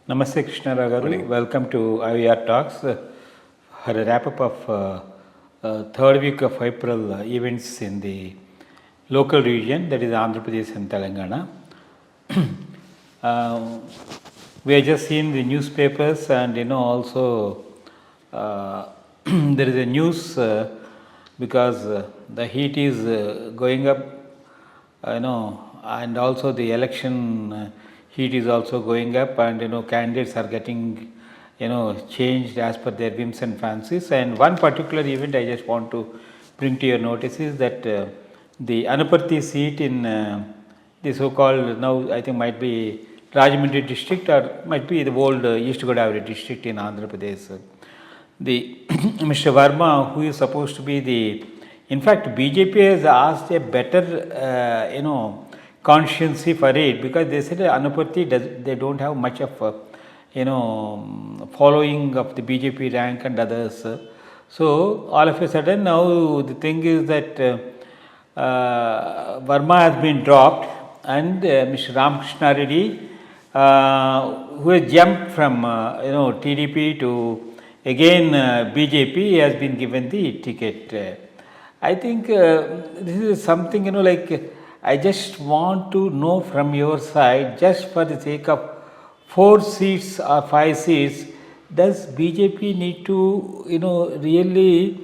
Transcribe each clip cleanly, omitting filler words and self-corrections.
Namaste Krishna Rao garu. Welcome to IYR Talks for a wrap-up of third week of April events in the local region, that is Andhra Pradesh and Telangana. We have just seen the newspapers and also there is a news because the heat is going up, and also the election heat is also going up, and candidates are getting changed as per their whims and fancies. And one particular event I just want to bring to your notice is that the Anaparthi seat in the so-called, now I think might be Rajahmundry district or might be the old East Godavari district in Andhra Pradesh. The Mr. Verma, who is supposed to be the, in fact BJP has asked a better consciency for it, because they said Anaparthi they don't have much of following of the BJP rank and others. So all of a sudden now the thing is that Verma has been dropped, and Mr. Ramakrishna Reddy, who has jumped from TDP to again BJP, has been given the ticket. I think this is something I just want to know from your side, just for the sake of 4 seats or 5 seats, does BJP need to really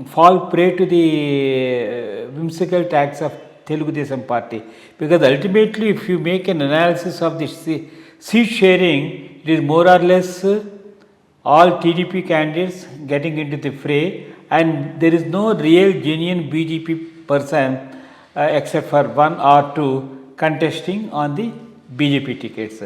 fall prey to the whimsical tax of Telugu Desam party? Because ultimately if you make an analysis of this seat sharing, it is more or less all TDP candidates getting into the fray, and there is no real genuine BJP person except for 1 or 2 contesting on the BJP tickets.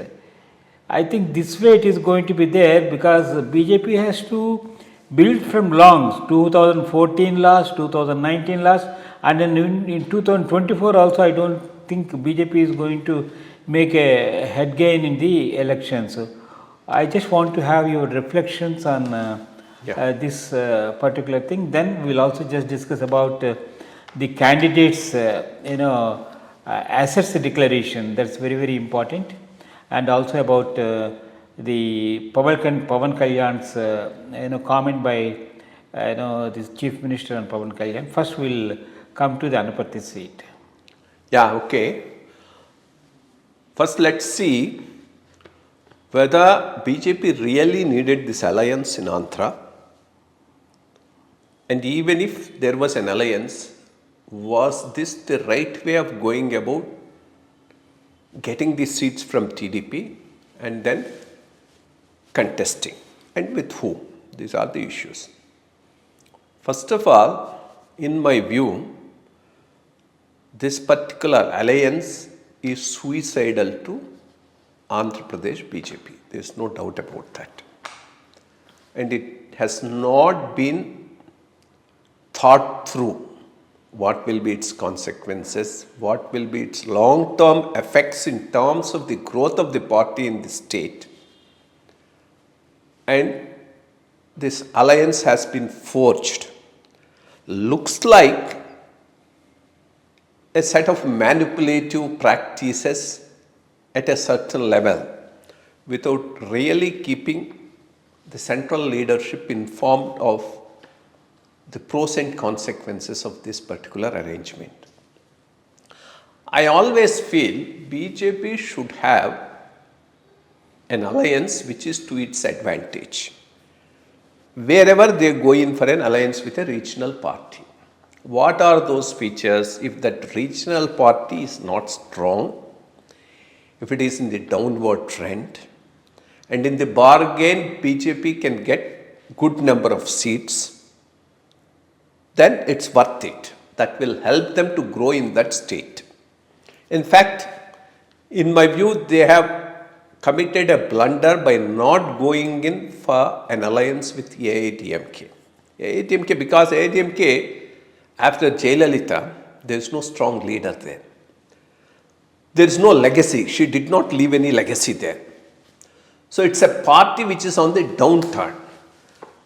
I think this way it is going to be there, because BJP has to build from longs, 2014 last, 2019 last, and then in 2024 also I don't think BJP is going to make a head gain in the elections. So I just want to have your reflections on this particular thing. Then we will also just discuss about the candidates assets declaration, that's very, very important, and also about the Pavan Kalyan's comment by this Chief Minister on Pavan Kalyan. First we will come to the Anaparthi seat. Yeah, okay. First let's see whether BJP really needed this alliance in Andhra, and even if there was an alliance, was this the right way of going about getting the seats from TDP and then contesting, and with whom? These are the issues. First of all, in my view, this particular alliance is suicidal to Andhra Pradesh BJP. There is no doubt about that. And it has not been thought through what will be its consequences, what will be its long-term effects in terms of the growth of the party in the state. And this alliance has been forged. Looks like a set of manipulative practices at a certain level, without really keeping the central leadership informed of the pros and consequences of this particular arrangement. I always feel BJP should have an alliance which is to its advantage. Wherever they go in for an alliance with a regional party, what are those features? If that regional party is not strong, if it is in the downward trend, and in the bargain BJP can get good number of seats, then it's worth it. That will help them to grow in that state. In fact, in my view, they have committed a blunder by not going in for an alliance with AIDMK. AIDMK, because AIDMK, after Jayalalitha, there is no strong leader there. There is no legacy. She did not leave any legacy there. So it's a party which is on the downturn.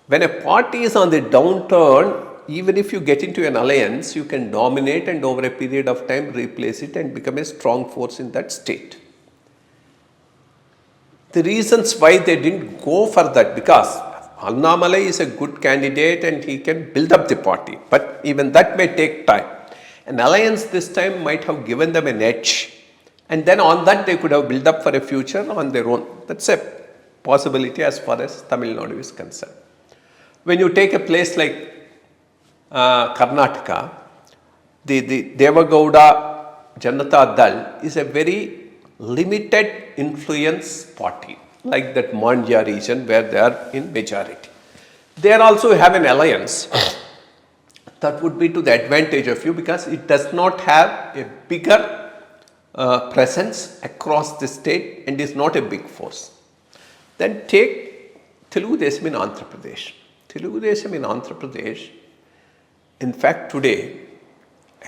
When a party is on the downturn, even if you get into an alliance, you can dominate and over a period of time replace it and become a strong force in that state. the reasons why they didn't go for that, because Annamalai is a good candidate and he can build up the party, but even that may take time. An alliance this time might have given them an edge, and then on that they could have built up for a future on their own. That's a possibility as far as Tamil Nadu is concerned. When you take a place like Karnataka, the Devagowda Janata Dal is a very limited influence party, like that Mandya region where they are in majority. They also have an alliance that would be to the advantage of you, because it does not have a bigger presence across the state and is not a big force. Then take Telugu Desam in Andhra Pradesh. Telugu Desam in Andhra Pradesh, in fact today,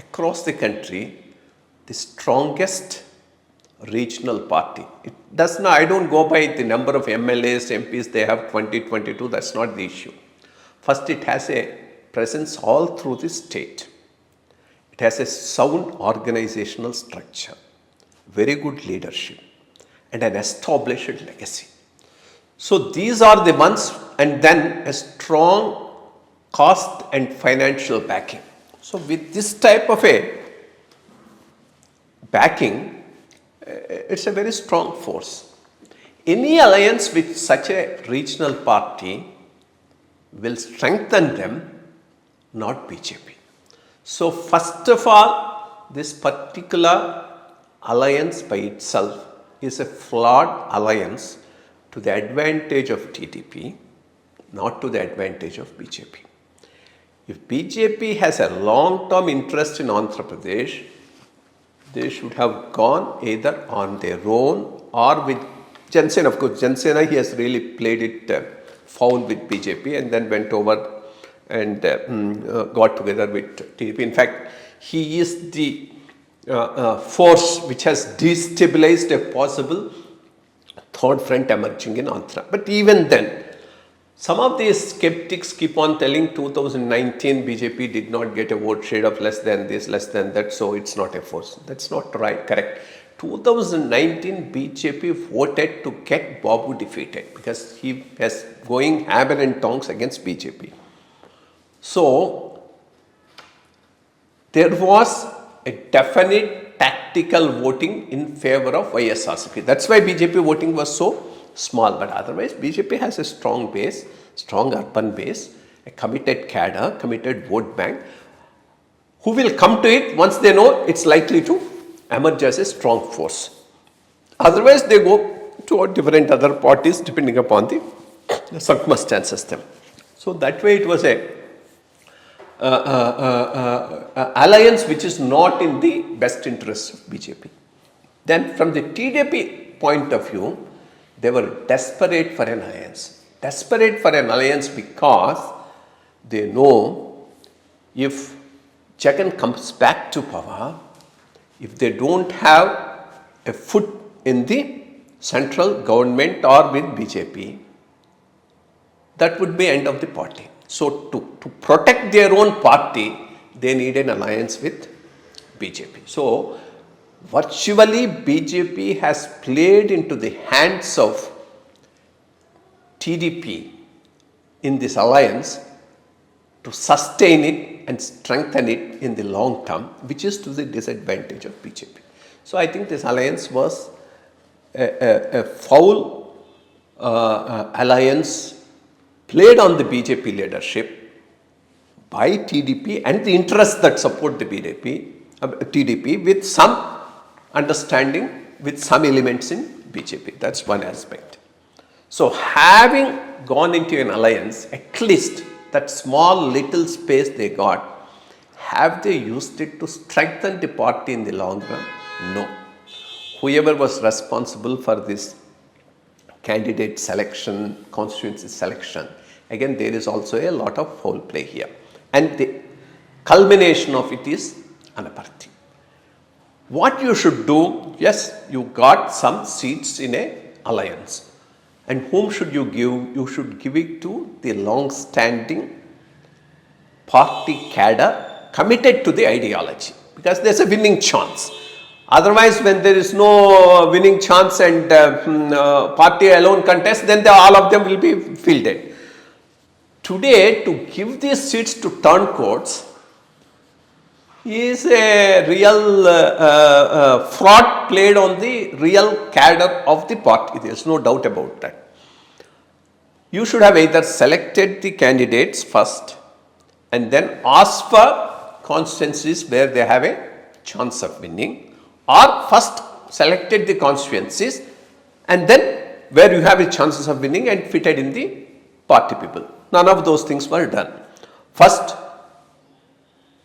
across the country, the strongest regional party. It does not, I don't go by the number of MLAs, MPs they have 2022, that's not the issue. First, it has a presence all through the state. It has a sound organizational structure, very good leadership, and an established legacy. So these are the ones, and then a strong cost and financial backing. So with this type of a backing, it's a very strong force. Any alliance with such a regional party will strengthen them, not BJP. So first of all, this particular alliance by itself is a flawed alliance to the advantage of TDP, not to the advantage of BJP. If BJP has a long-term interest in Andhra Pradesh, they should have gone either on their own or with Jansena. Of course, Jansena, he has really played it foul with BJP and then went over and got together with TDP. In fact, he is the force which has destabilized a possible third front emerging in Andhra. But even then, some of these skeptics keep on telling 2019 BJP did not get a vote share of less than this, less than that, so it's not a force. That's not right, correct. 2019 BJP voted to get Babu defeated because he was going hammer and tongs against BJP. So, there was a definite tactical voting in favor of YSRCP. That's why BJP voting was so small, but otherwise BJP has a strong base, strong urban base, a committed cadre, committed vote bank, who will come to it once they know it's likely to emerge as a strong force. Otherwise they go to different other parties depending upon the circumstances. So that way it was a alliance which is not in the best interest of BJP. Then from the TDP point of view, they were desperate for an alliance. Desperate for an alliance because they know if Jagan comes back to power, if they don't have a foot in the central government or with BJP, that would be end of the party. So to protect their own party, they need an alliance with BJP. So virtually BJP has played into the hands of TDP in this alliance to sustain it and strengthen it in the long term, which is to the disadvantage of BJP. So I think this alliance was a foul alliance played on the BJP leadership by TDP and the interests that support the TDP with some understanding with some elements in BJP. That's one aspect. So having gone into an alliance, at least that small little space they got, have they used it to strengthen the party in the long run? No. Whoever was responsible for this candidate selection, constituency selection, again there is also a lot of foul play here. And the culmination of it is Anaparthi. What you should do, yes, you got some seats in a alliance. And whom should you give? You should give it to the long-standing party cadre committed to the ideology, because there's a winning chance. Otherwise, when there is no winning chance and party alone contest, then all of them will be fielded. Today, to give these seats to turncoats is a real fraud played on the real cadre of the party. There is no doubt about that. You should have either selected the candidates first and then asked for constituencies where they have a chance of winning, or first selected the constituencies and then where you have a chances of winning and fitted in the party people. None of those things were done. First,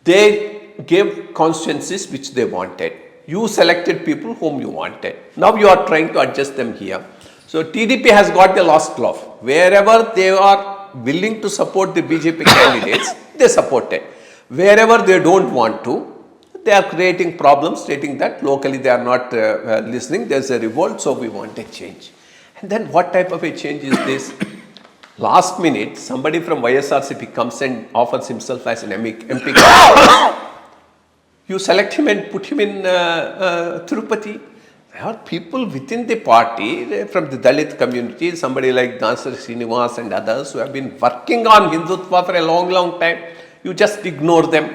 they gave constituencies which they wanted. You selected people whom you wanted. Now you are trying to adjust them here. So TDP has got the last laugh. Wherever they are willing to support the BJP candidates, they support it. Wherever they don't want to, they are creating problems, stating that locally they are not listening, there is a revolt, so we want a change. And then what type of a change is this? Last minute, somebody from YSRCP comes and offers himself as an MP. You select him and put him in Tirupati. There are people within the party, from the Dalit community, somebody like Dansar Srinivas and others who have been working on Hindutva for a long, long time. You just ignore them.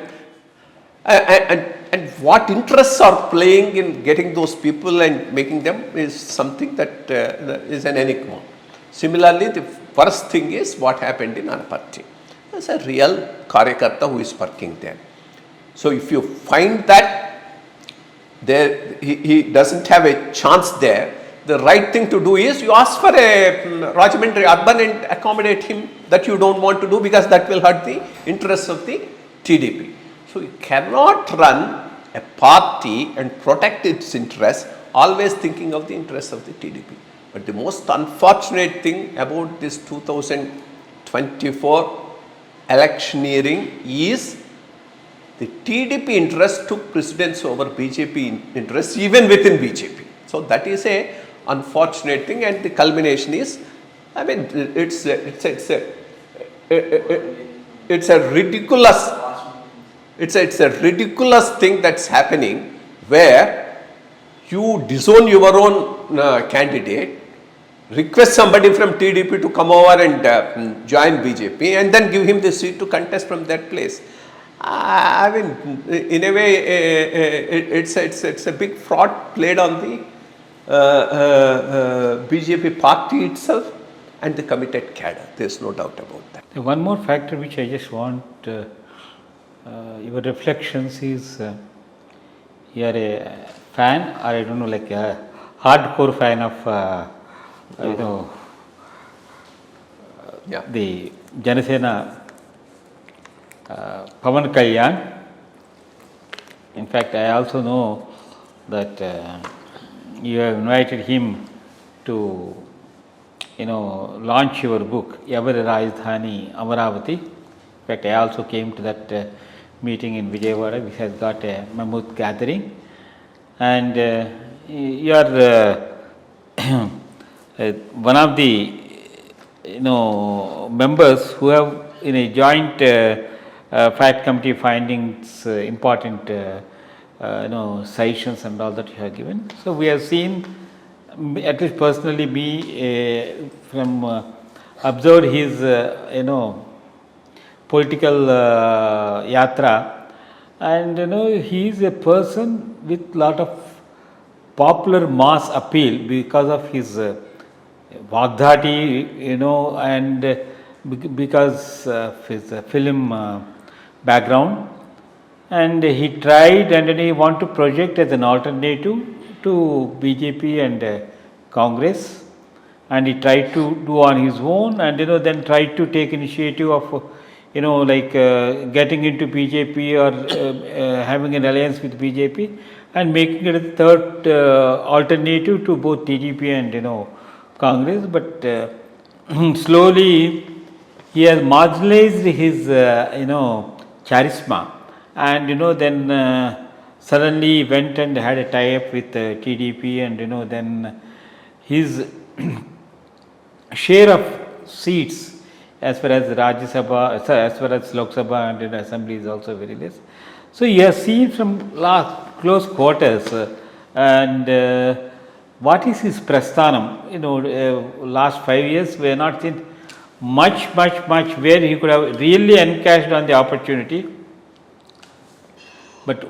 And what interests are playing in getting those people and making them is something that is an enigma. Similarly, the worst thing is what happened in Anapatti. There's a real Karyakarta who is working there. So if you find that he doesn't have a chance there, the right thing to do is you ask for a Rajahmundry urban and accommodate him. That you don't want to do because that will hurt the interests of the TDP. So you cannot run a party and protect its interests always thinking of the interests of the TDP. But the most unfortunate thing about this 2024 electioneering is the TDP interest took precedence over BJP interests even within BJP. So that is a unfortunate thing, and the culmination is, I mean, it's a ridiculous thing that's happening where you disown your own candidate, request somebody from TDP to come over and join BJP, and then give him the seat to contest from that place. I mean, in a way, it's a big fraud played on the BJP party itself and the committed cadre. There's no doubt about that. One more factor which I just want your reflections is you are a fan, or I don't know, like a hardcore fan of the Janasena Pawan Kalyan. In fact, I also know that you have invited him to launch your book, Yavari Rajdhani Amaravati. In fact, I also came to that meeting in Vijayawada, which has got a mammoth gathering. And you are one of the members who have in a joint fact committee findings important sessions and all that you have given. So we have seen, at least personally me, from observed his political yatra, and he is a person with lot of popular mass appeal because of his Vagdhati, and because of his film background, and he tried and then he want to project as an alternative to BJP and Congress, and he tried to do on his own, and then tried to take initiative of getting into BJP or having an alliance with BJP and making it a third alternative to both TDP and Congress, but slowly he has marginalized his charisma, and then suddenly went and had a tie-up with TDP, and then his share of seats as far as Rajya Sabha, as far as Lok Sabha and Assembly is also very less. So you have seen from close quarters And what is his prasthanam? Last 5 years we have not seen much where he could have really encashed on the opportunity. But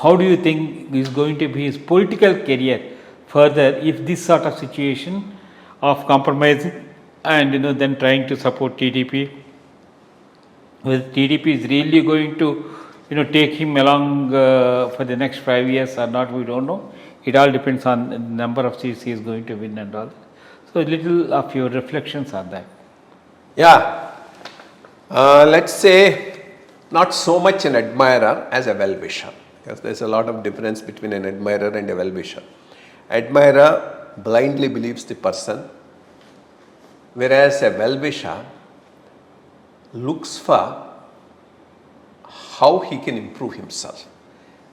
how do you think is going to be his political career further if this sort of situation of compromising and then trying to support TDP? Whether TDP is really going to take him along for the next 5 years or not, we don't know. It all depends on the number of seats he is going to win and all. So, a little of your reflections on that. Yeah, let's say not so much an admirer as a well-wisher, because there's a lot of difference between an admirer and a well-wisher. Admirer blindly believes the person, whereas a well-wisher looks for how he can improve himself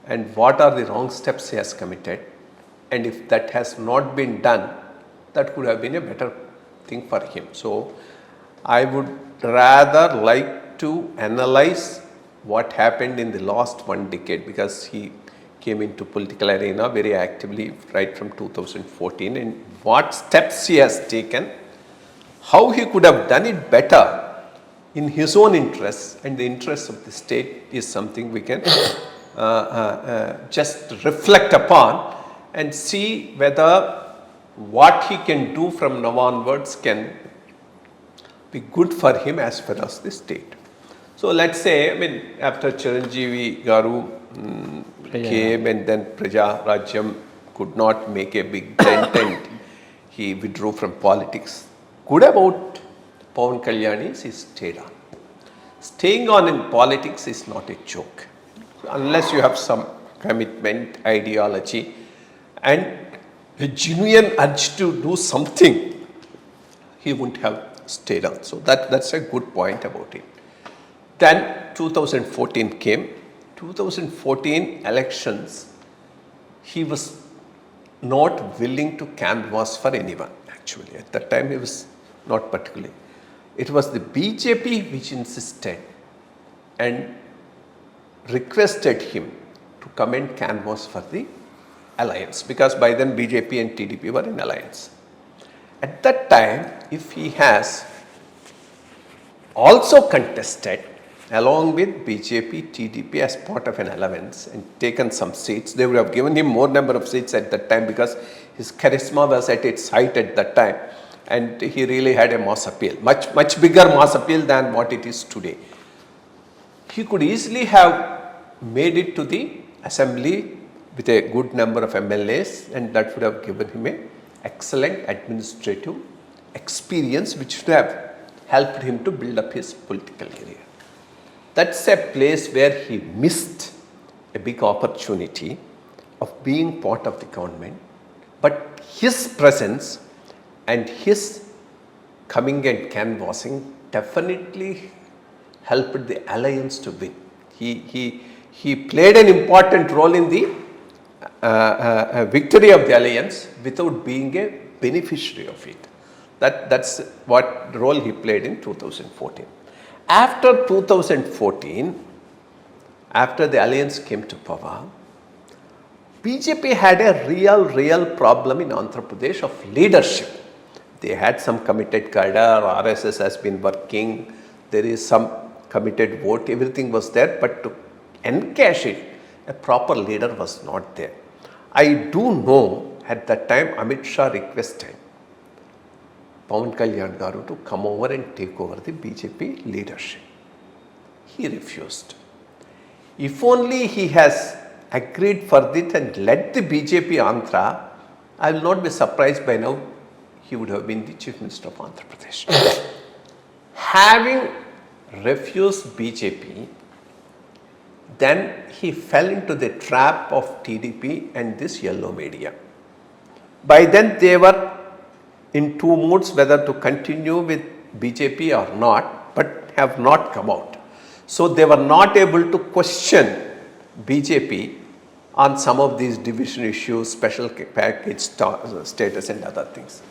and what are the wrong steps he has committed, and if that has not been done, that could have been a better thing for him. So I would rather like to analyze what happened in the last 1 decade, because he came into political arena very actively right from 2014, and what steps he has taken, how he could have done it better in his own interests and the interests of the state is something we can just reflect upon and see whether what he can do from now onwards can be good for him as far as the state. So let's say, after Chiranjeevi Garu came and then Praja Rajyam could not make a big dent and he withdrew from politics. Good about Pawan Kalyani is he stayed on. Staying on in politics is not a joke. Unless you have some commitment, ideology and a genuine urge to do something, he wouldn't have stayed on. So that's a good point about it. Then 2014 came. 2014 elections, he was not willing to canvass for anyone actually. At that time he was not particularly. It was the BJP which insisted and requested him to come and canvass for the alliance, because by then BJP and TDP were in alliance. At that time, if he has also contested along with BJP, TDP as part of an alliance and taken some seats, they would have given him more number of seats at that time, because his charisma was at its height at that time and he really had a mass appeal, much bigger mass appeal than what it is today. He could easily have made it to the assembly with a good number of MLAs, and that would have given him an excellent administrative experience which would have helped him to build up his political career. That's a place where he missed a big opportunity of being part of the government, but his presence and his coming and canvassing definitely helped the alliance to win. He played an important role in the victory of the alliance without being a beneficiary of it. That's what role he played in 2014. After 2014, after the alliance came to power, BJP had a real problem in Andhra Pradesh of leadership. They had some committed cadre, RSS has been working, there is some committed vote, everything was there, but to encash it, a proper leader was not there. I do know at that time Amit Shah requested Pawan Kalyan Garu to come over and take over the BJP leadership. He refused. If only he has agreed for it and led the BJP Andhra, I will not be surprised by now he would have been the Chief Minister of Andhra Pradesh. Having refused BJP, then he fell into the trap of TDP and this yellow media. By then they were in two moods whether to continue with BJP or not, but have not come out. So they were not able to question BJP on some of these division issues, special package status and other things.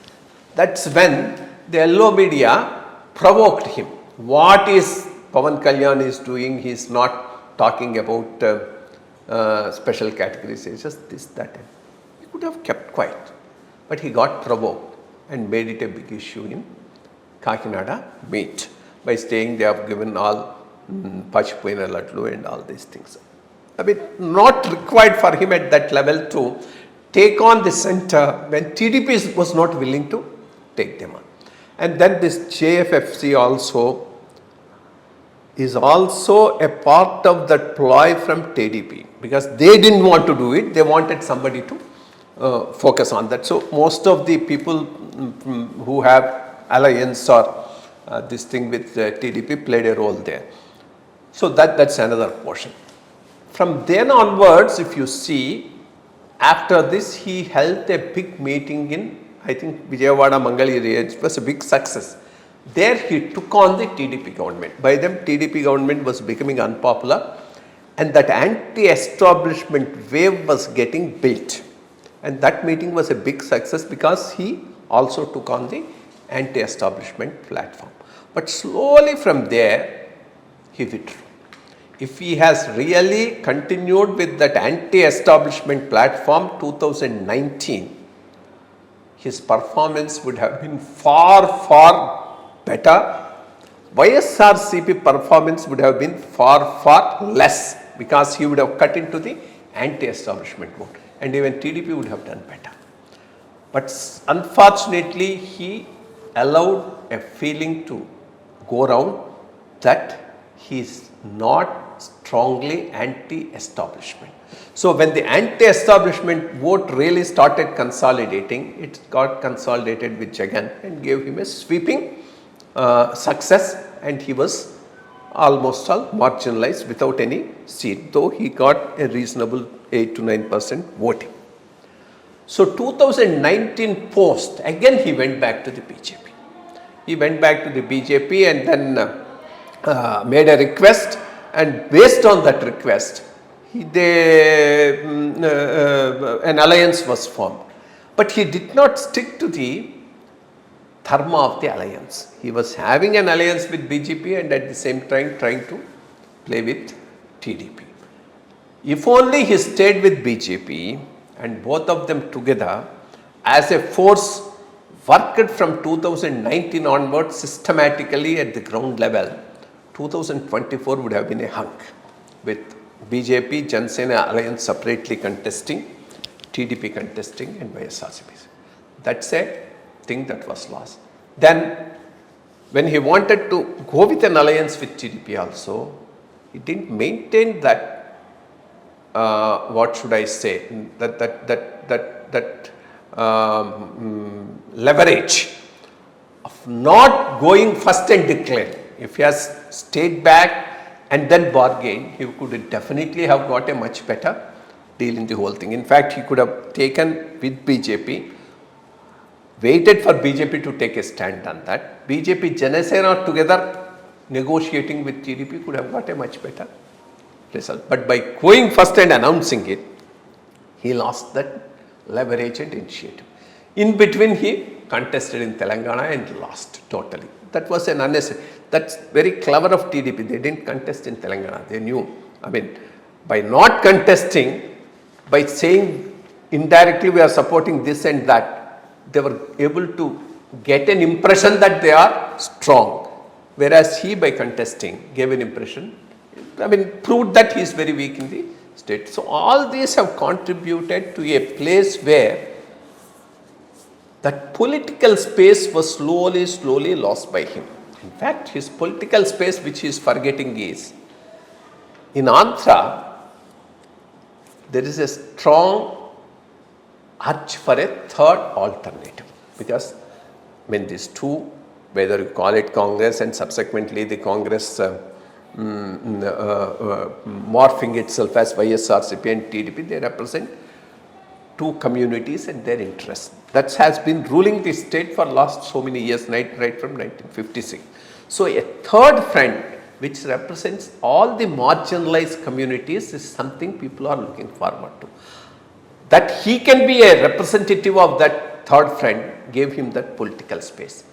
That's when the yellow media provoked him. What is Pawan Kalyan is doing? He is not talking about special categories, it's just this, that. have kept quiet. But he got provoked and made it a big issue in Kakinada meet by saying they have given all Pachipoyina Ladlu and all these things. I mean, not required for him at that level to take on the center when TDP was not willing to take them on. And then this JFFC also is also a part of that ploy from TDP, because they didn't want to do it, they wanted somebody to focus on that. So most of the people who have alliance or this thing with TDP played a role there. So that's another portion. From then onwards, if you see, after this he held a big meeting in, I think, Vijayawada Mangaliri. It was a big success. There he took on the TDP government. By then TDP government was becoming unpopular, and that anti-establishment wave was getting built. And that meeting was a big success because he also took on the anti-establishment platform. But slowly from there he withdrew. If he has really continued with that anti-establishment platform 2019, his performance would have been far better. YSRCP performance would have been far less, because he would have cut into the anti-establishment mode, and even TDP would have done better. But unfortunately, he allowed a feeling to go around that he is not strongly anti-establishment. So when the anti-establishment vote really started consolidating, it got consolidated with Jagan and gave him a sweeping success, and he was almost all marginalized without any seat, though he got a reasonable 8 to 9% voting. So 2019 post, again he went back to the BJP. He went back to the BJP and then made a request, and based on that request, an alliance was formed. But he did not stick to the dharma of the alliance. He was having an alliance with BJP and at the same time trying to play with TDP. If only he stayed with BJP and both of them together as a force worked from 2019 onwards systematically at the ground level, 2024 would have been a hunk, with BJP, Jansena alliance separately contesting, TDP contesting and YSRCP. That's a thing that was lost. Then when he wanted to go with an alliance with TDP also, he didn't maintain that, what should I say, leverage of not going first and declaring. If he has stayed back and then bargained, he could definitely have got a much better deal in the whole thing. In fact, he could have taken with BJP, waited for BJP to take a stand on that. BJP, Janasena together negotiating with TDP could have got a much better result. But by going first and announcing it, he lost that leverage and initiative. In between, he contested in Telangana and lost totally. That was an unnecessary. That's very clever of TDP. They didn't contest in Telangana. They knew. I mean, by not contesting, by saying indirectly we are supporting this and that, they were able to get an impression that they are strong. Whereas he, by contesting, gave an impression, I mean, proved that he is very weak in the state. So all these have contributed to a place where that political space was slowly lost by him. In fact, his political space, which he is forgetting, is in Andhra, there is a strong urge for a third alternative, because when these two, whether you call it Congress and subsequently the Congress morphing itself as YSRCP and TDP, they represent two communities and their interests. That has been ruling the state for last so many years, right from 1956. So a third front which represents all the marginalized communities is something people are looking forward to. That he can be a representative of that third front gave him that political space.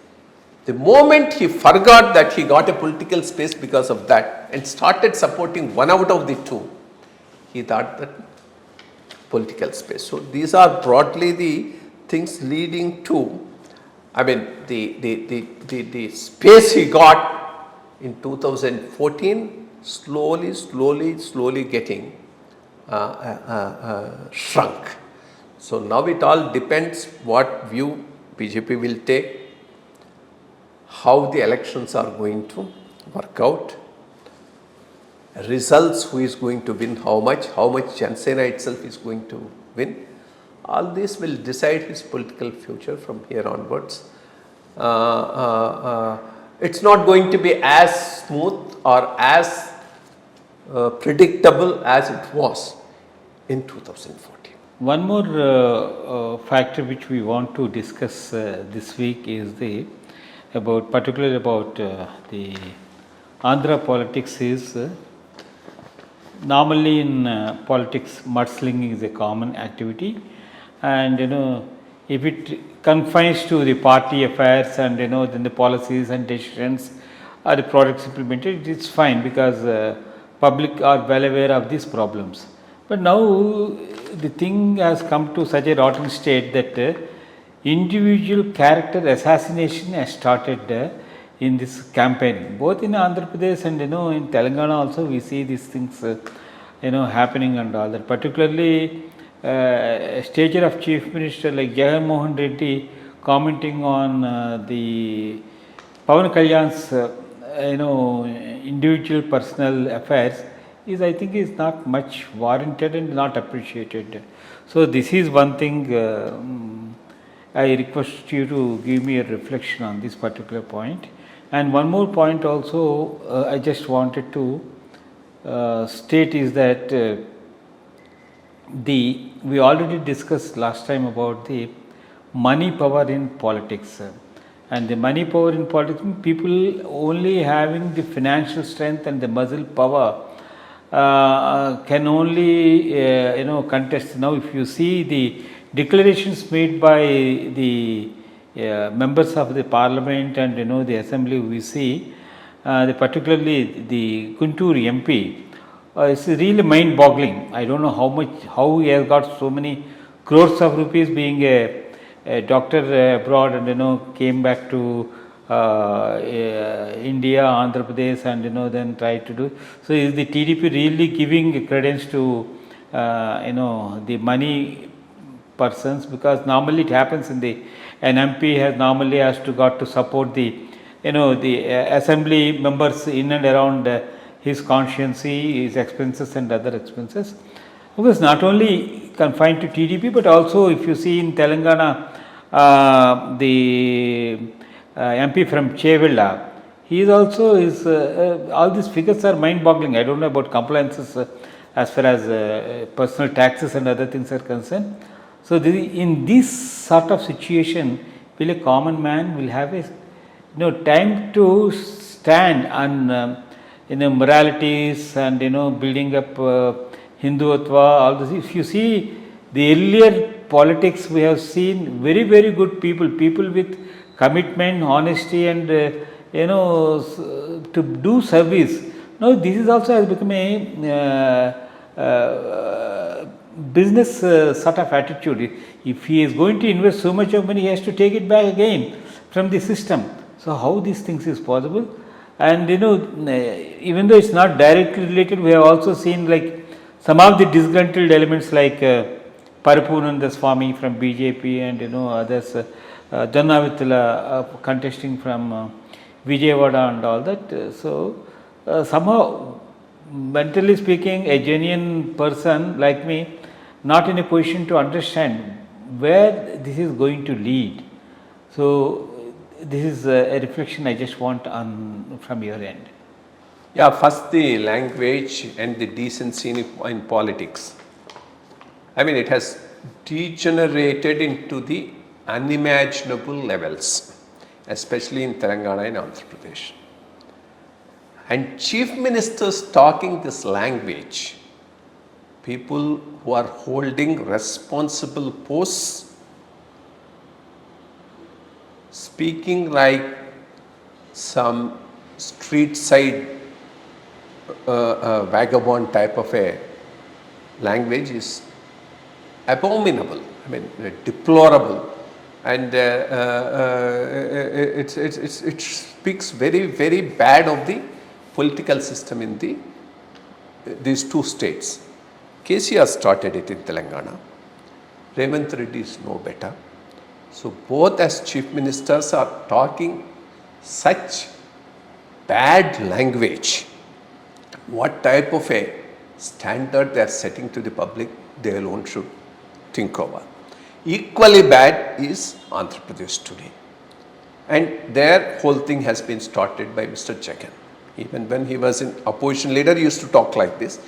The moment he forgot that he got a political space because of that and started supporting one out of the two, he thought that political space. So these are broadly the things leading to, I mean, the space he got in 2014 slowly getting shrunk. So now it all depends what view BJP will take, how the elections are going to work out, results, who is going to win how much Jansena itself is going to win. All this will decide his political future from here onwards. It's not going to be as smooth or as predictable as it was in 2014. One more factor which we want to discuss this week is particularly about the Andhra politics is normally in politics mudslinging is a common activity, and if it confines to the party affairs and then the policies and decisions or the products implemented, it's fine because public are well aware of these problems. But now the thing has come to such a rotten state that individual character assassination has started in this campaign, both in Andhra Pradesh and in Telangana also we see these things happening and all that. Particularly a stature of Chief Minister like Jagan Mohan Reddy commenting on the Pawan Kalyan's individual personal affairs is, I think, is not much warranted and not appreciated. So this is one thing I request you to give me a reflection on this particular point. And one more point also I just wanted to state is that we already discussed last time about the money power in politics. And the money power in politics, people only having the financial strength and the muscle power can only contest. Now if you see the declarations made by the members of the parliament and the assembly, we see particularly the Guntur MP, it's really mind boggling. I don't know how he has got so many crores of rupees being a doctor abroad and came back to India, Andhra Pradesh and then tried to do. So is the TDP really giving credence to the money persons? Because normally it happens in an MP has got to support the assembly members in and around his consciency, his expenses and other expenses. Because not only confined to TDP, but also if you see in Telangana, the MP from Chevilla, he is also all these figures are mind boggling. I don't know about compliances as far as personal taxes and other things are concerned. So in this sort of situation, will a common man will have a time to stand on moralities and building up Hinduatva, all this. If you see the earlier politics, we have seen very, very good people with commitment, honesty and to do service. Now this is also has become a business sort of attitude. If he is going to invest so much of money, he has to take it back again from the system. So how these things is possible? And even though it's not directly related, we have also seen like some of the disgruntled elements like Paripurnanda Swami from BJP and others, Jannavitala contesting from Vijayawada and all that. So somehow, mentally speaking, a genuine person like me, not in a position to understand where this is going to lead. So this is a reflection I just want from your end. Yeah, first the language and the decency in politics. I mean, it has degenerated into the unimaginable levels, especially in Telangana and Andhra Pradesh. And chief ministers talking this language, people who are holding responsible posts, speaking like some street side vagabond type of a language is abominable, I mean deplorable, and it speaks very, very bad of the political system in these two states. KCR started it in Telangana. Revanth Reddy is no better. So both as chief ministers are talking such bad language. What type of a standard they are setting to the public, they alone should think over. Equally bad is Andhra Pradesh today. And their whole thing has been started by Mr. Jagan. Even when he was an opposition leader, he used to talk like this.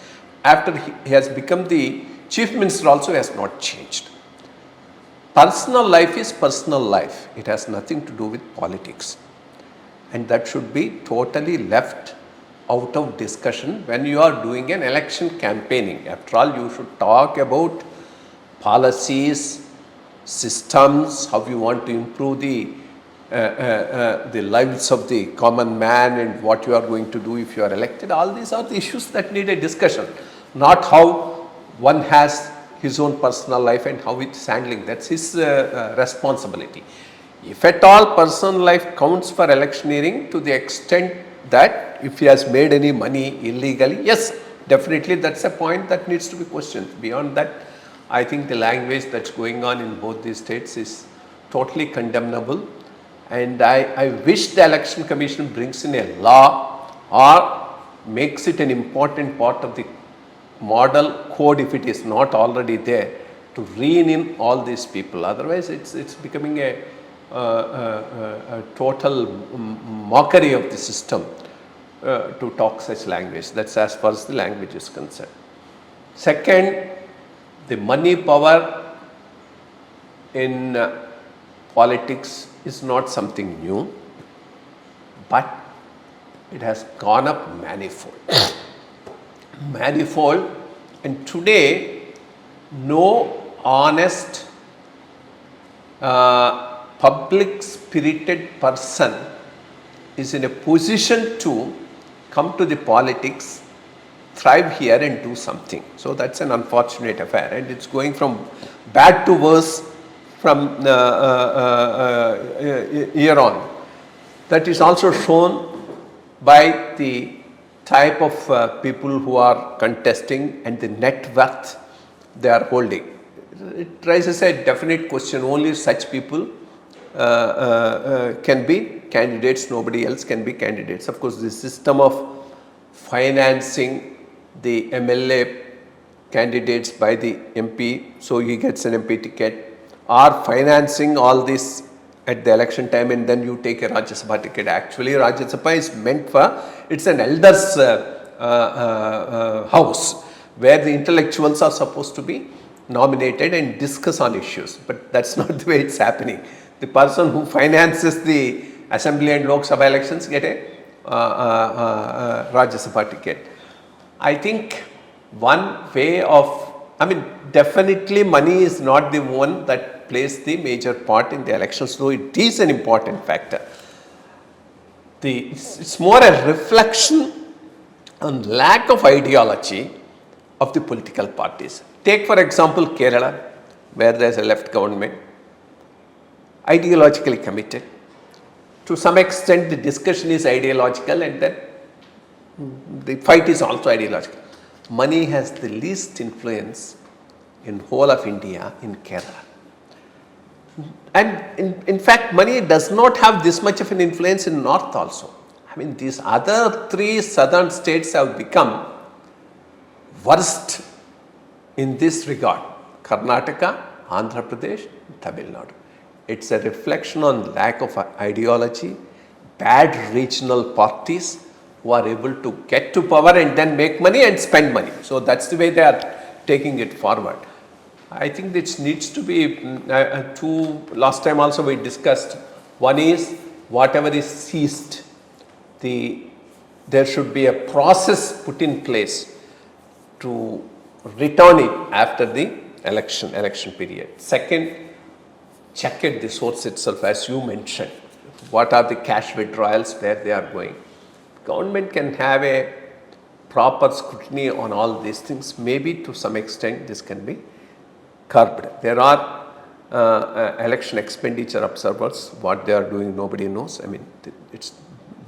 After he has become the chief minister also, has not changed. Personal life is personal life. It has nothing to do with politics. And that should be totally left out of discussion when you are doing an election campaigning. After all, you should talk about policies, systems, how you want to improve the lives of the common man and what you are going to do if you are elected. All these are the issues that need a discussion, not how one has his own personal life and how it's handling. That's his responsibility. If at all personal life counts for electioneering to the extent that if he has made any money illegally, yes, definitely that's a point that needs to be questioned. Beyond that, I think the language that's going on in both these states is totally condemnable. And I wish the Election Commission brings in a law or makes it an important part of the model code, if it is not already there, to rein in all these people. Otherwise, it's becoming a total mockery of the system to talk such language. That's as far as the language is concerned. Second, the money power in politics is not something new, but it has gone up manifold. Manifold, and today no honest public spirited person is in a position to come to the politics, thrive here and do something. So that's an unfortunate affair, and it's going from bad to worse from year on. That is also shown by the type of people who are contesting and the net worth they are holding. It raises a definite question. Only such people can be candidates, nobody else can be candidates. Of course, the system of financing the MLA candidates by the MP, so he gets an MP ticket, or financing all this at the election time and then you take a Rajya Sabha ticket. Actually, Rajya Sabha is meant for, it's an elders house where the intellectuals are supposed to be nominated and discuss on issues, but that's not the way it's happening. The person who finances the Assembly and Lok Sabha elections get a Rajya Sabha ticket. I think one way of, definitely money is not the one that plays the major part in the elections, though it is an important factor. It's more a reflection on lack of ideology of the political parties. Take for example Kerala, where there is a left government, ideologically committed. To some extent the discussion is ideological and then the fight is also ideological. Money has the least influence in whole of India in Kerala. And in fact, money does not have this much of an influence in North also. These other three southern states have become worst in this regard. Karnataka, Andhra Pradesh, Tamil Nadu. It's a reflection on lack of ideology, bad regional parties who are able to get to power and then make money and spend money. So that's the way they are taking it forward. I think this needs to be last time also we discussed. One is whatever is seized, there should be a process put in place to return it after the election period. Second, check at the source itself, as you mentioned. What are the cash withdrawals, where they are going? Government can have a proper scrutiny on all these things. Maybe to some extent this can be curbed. There are election expenditure observers. What they are doing, nobody knows. I mean, it's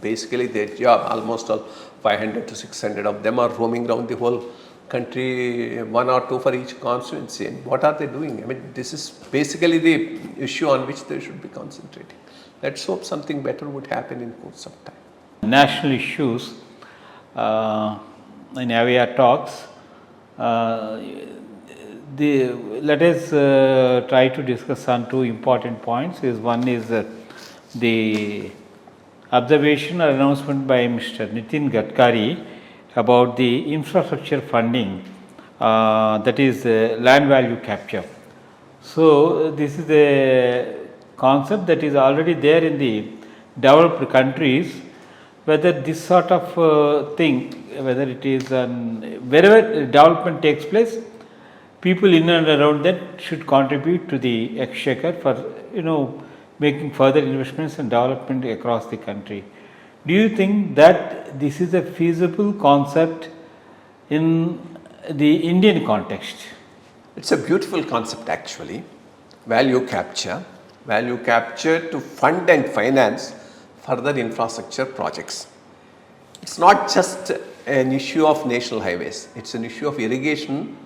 basically their job. Almost all 500 to 600 of them are roaming around the whole country, 1 or 2 for each constituency. And what are they doing? I mean, this is basically the issue on which they should be concentrating. Let's hope something better would happen in course of time. National issues in IYR talks. Let us try to discuss on 2 important points. One is the observation or announcement by Mr. Nitin Gadkari about the infrastructure funding, that is land value capture. So, this is a concept that is already there in the developed countries. Whether this sort of thing, whether it is wherever development takes place, people in and around that should contribute to the exchequer for making further investments and development across the country. Do you think that this is a feasible concept in the Indian context? It's a beautiful concept actually. Value capture to fund and finance further infrastructure projects. It's not just an issue of national highways, it's an issue of irrigation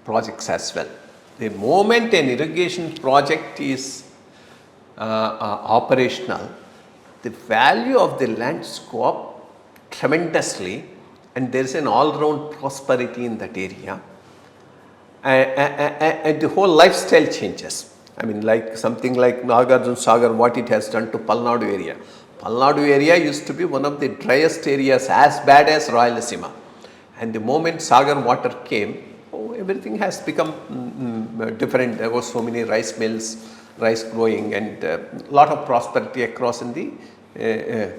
projects as well. The moment an irrigation project is operational, the value of the lands go up tremendously and there is an all-round prosperity in that area, and the whole lifestyle changes. I mean, like something like Nagarjuna Sagar, what it has done to Palnadu area. Palnadu area used to be one of the driest areas, as bad as Rayalaseema, and the moment Sagar water came, everything has become different. There were so many rice mills, rice growing, and a lot of prosperity across in the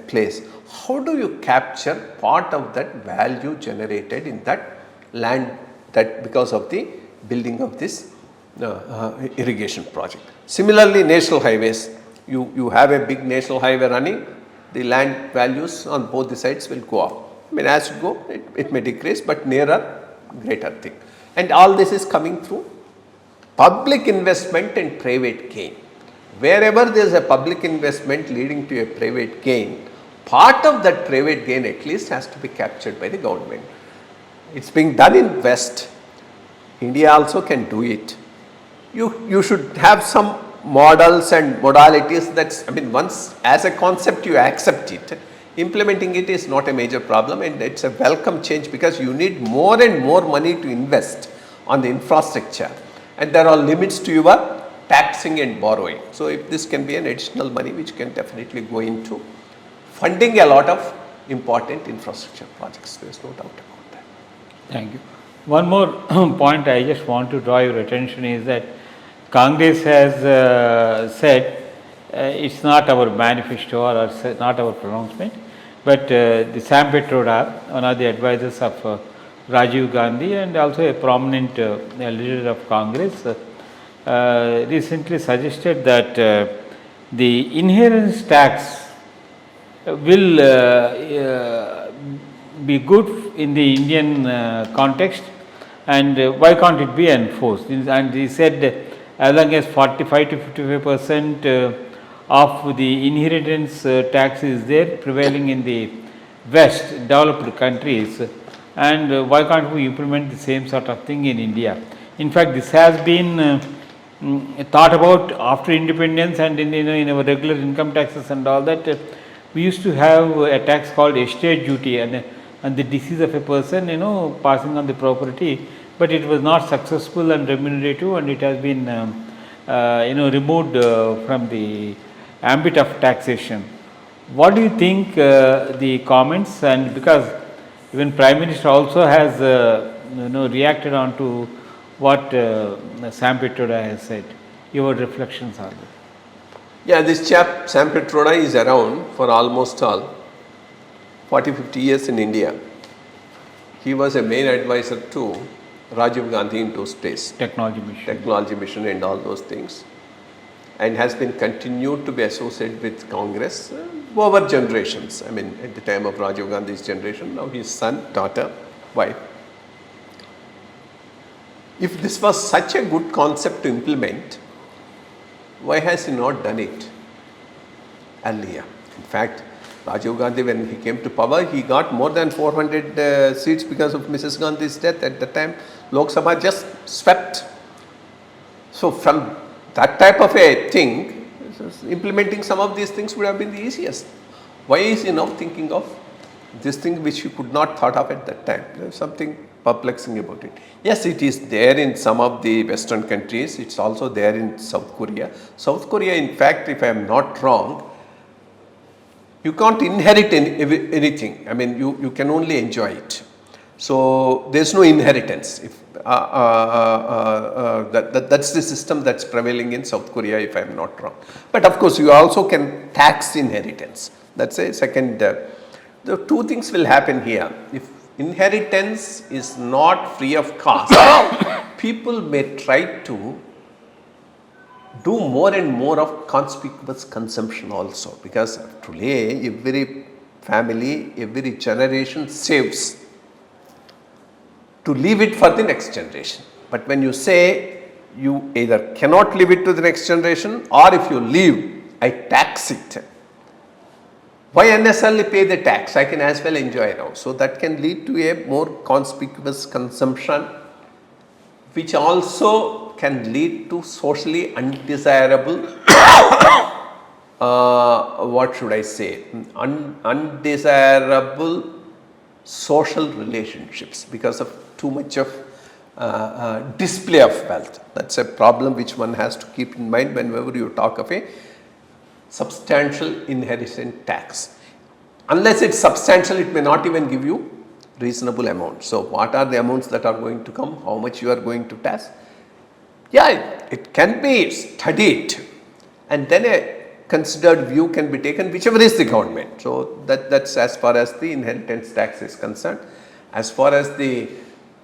place. How do you capture part of that value generated in that land, that because of the building of this irrigation project? Similarly, national highways, you have a big national highway running, the land values on both the sides will go up. I mean, as you go, it may decrease, but nearer, greater thing. And all this is coming through public investment and private gain. Wherever there is a public investment leading to a private gain, part of that private gain at least has to be captured by the government. It's being done in West. India also can do it. You should have some models and modalities that's, I mean, once as a concept you accept it, implementing it is not a major problem, and it's a welcome change because you need more and more money to invest on the infrastructure, and there are limits to your taxing and borrowing. So, if this can be an additional money which can definitely go into funding a lot of important infrastructure projects, there is no doubt about that. Thank you. One more point I just want to draw your attention is that Congress has said it's not our manifesto or not our pronouncement, but the Sam Petroda, one of the advisors of Rajiv Gandhi and also a prominent leader of Congress, recently suggested that the inheritance tax will be good in the Indian context, and why can't it be enforced? And he said as long as 45 to 55% of the inheritance tax is there prevailing in the West developed countries, and why can't we implement the same sort of thing in India? In fact, this has been thought about after independence, and in our regular income taxes and all that. We used to have a tax called estate duty, and the decease of a person, passing on the property, but it was not successful and remunerative, and it has been removed from the ambit of taxation. What do you think the comments, and because even Prime Minister also has reacted on to what Sam Petroda has said, your reflections are there? Yeah, this chap Sam Petroda is around for almost all 40-50 years in India. He was a main advisor to Rajiv Gandhi into space, technology mission and all those things, and has been continued to be associated with Congress over generations. I mean, at the time of Rajiv Gandhi's generation, now his son, daughter, wife. If this was such a good concept to implement, why has he not done it earlier? In fact, Rajiv Gandhi, when he came to power, he got more than 400 seats because of Mrs. Gandhi's death. At the time, Lok Sabha just swept. So from that type of a thing, implementing some of these things would have been the easiest. Why is he now thinking of this thing which he could not thought of at that time? There is something perplexing about it. Yes, it is there in some of the Western countries. It's also there in South Korea. South Korea, in fact, if I am not wrong, you can't inherit anything. I mean, you can only enjoy it. So there's no inheritance. If that's the system that's prevailing in South Korea, if I'm not wrong. But of course, you also can tax inheritance. That's a second. The two things will happen here. If inheritance is not free of cost, people may try to do more and more of conspicuous consumption also, because today every family, every generation saves to leave it for the next generation. But when you say you either cannot leave it to the next generation, or if you leave, I tax it. Why unnecessarily pay the tax? I can as well enjoy now. So that can lead to a more conspicuous consumption, which also can lead to socially undesirable, what should I say, undesirable social relationships because of too much of display of wealth. That's a problem which one has to keep in mind whenever you talk of a substantial inheritance tax. Unless it's substantial, it may not even give you reasonable amount. So what are the amounts that are going to come? How much you are going to tax? Yeah, it can be studied, and then a considered view can be taken, whichever is the government. So that's as far as the inheritance tax is concerned. As far as the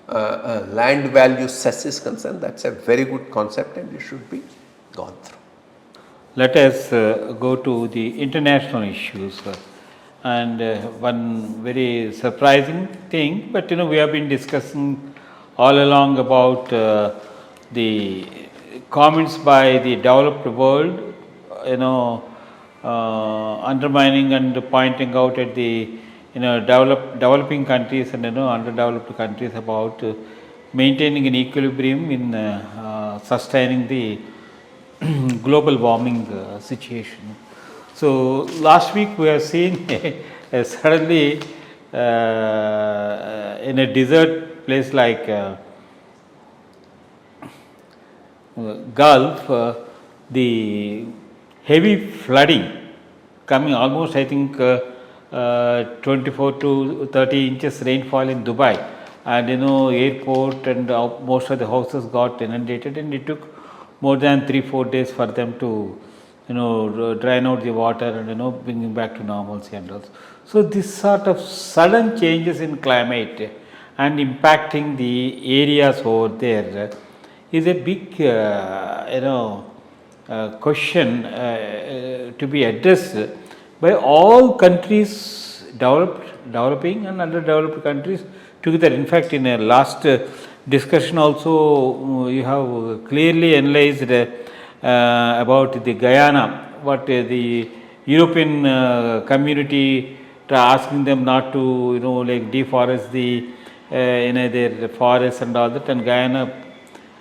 land value cess is concerned, that's a very good concept and it should be gone through. Let us go to the international issues. And one very surprising thing, but we have been discussing all along about the comments by the developed world, undermining and pointing out at the developing countries and underdeveloped countries about maintaining an equilibrium in sustaining the global warming situation. So last week we have seen suddenly in a desert place like Gulf, the heavy flooding coming almost, I think, 24 to 30 inches rainfall in Dubai, and airport and most of the houses got inundated, and it took more than 3-4 days for them to drain out the water and bringing back to normalcy and all. So this sort of sudden changes in climate and impacting the areas over there is a big question to be addressed by all countries, developing and underdeveloped countries together. In fact, in a last discussion also, you have clearly analyzed about the Guyana, what the European community asking them not to deforest the their forests and all that, and Guyana,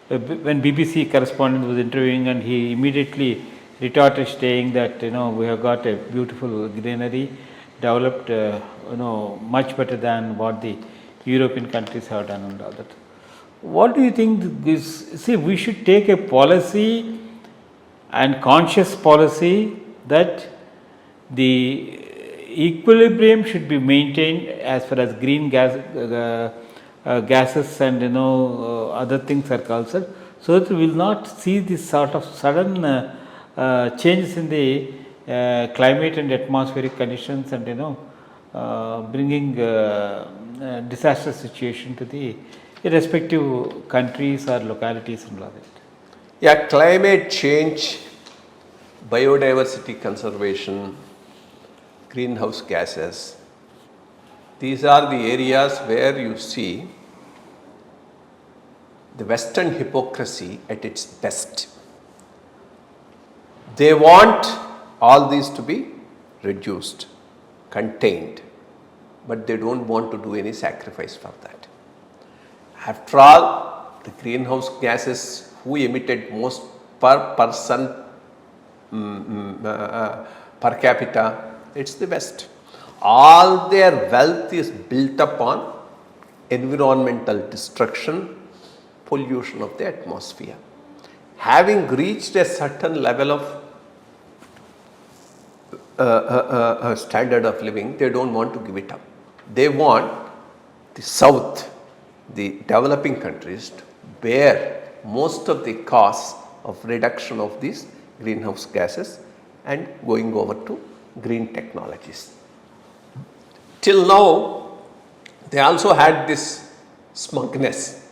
when BBC correspondent was interviewing, and he immediately retorted saying that we have got a beautiful greenery developed much better than what the European countries have done and all that. What do you think this? See, we should take a policy and conscious policy that the equilibrium should be maintained as far as green gases and other things are concerned, so that we will not see this sort of sudden changes in the climate and atmospheric conditions and bringing disaster situation to the respective countries or localities and all that. Yeah, climate change, biodiversity conservation, greenhouse gases, these are the areas where you see the Western hypocrisy at its best. They want all these to be reduced, contained, but they don't want to do any sacrifice for that. After all, the greenhouse gases who emitted most per person per capita, it's the West. All their wealth is built upon environmental destruction, pollution of the atmosphere. Having reached a certain level of standard of living, they don't want to give it up. They want the South, the developing countries, to bear most of the costs of reduction of these greenhouse gases and going over to green technologies. Till now, they also had this smugness.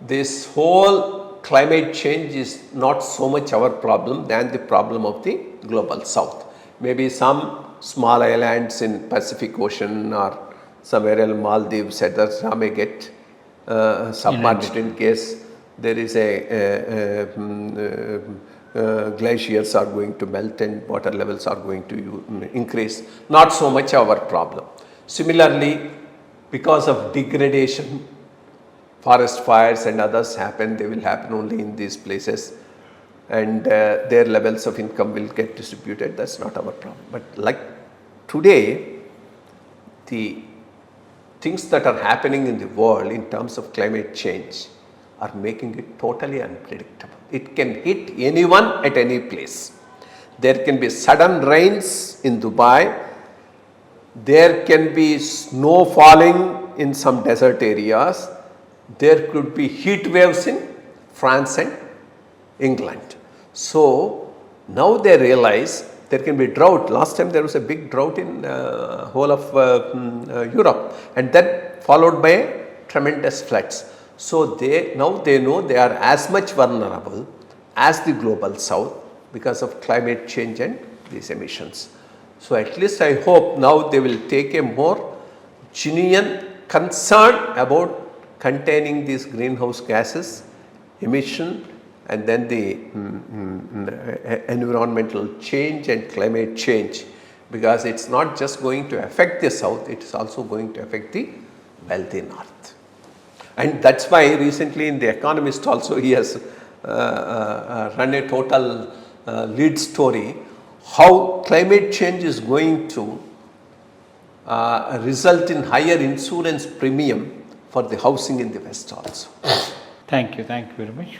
This whole climate change is not so much our problem than the problem of the global South. Maybe some small islands in Pacific Ocean or somewhere else, Maldives, etc. may get submerged in case there is glaciers are going to melt and water levels are going to increase. Not so much our problem. Similarly, because of degradation, forest fires and others happen, they will happen only in these places, and their levels of income will get distributed. That's not our problem. But like today, the things that are happening in the world in terms of climate change are making it totally unpredictable. It can hit anyone at any place. There can be sudden rains in Dubai. There can be snow falling in some desert areas. There could be heat waves in France and England. So now they realize there can be drought. Last time there was a big drought in whole of Europe, and then followed by tremendous floods. So now they know they are as much vulnerable as the global South because of climate change and these emissions. So at least I hope now they will take a more genuine concern about containing these greenhouse gases, emission, and then the environmental change and climate change, because it's not just going to affect the South, it is also going to affect the wealthy North. And that's why recently in The Economist also he has run a total lead story how climate change is going to result in higher insurance premium for the housing in the West also. Thank you very much.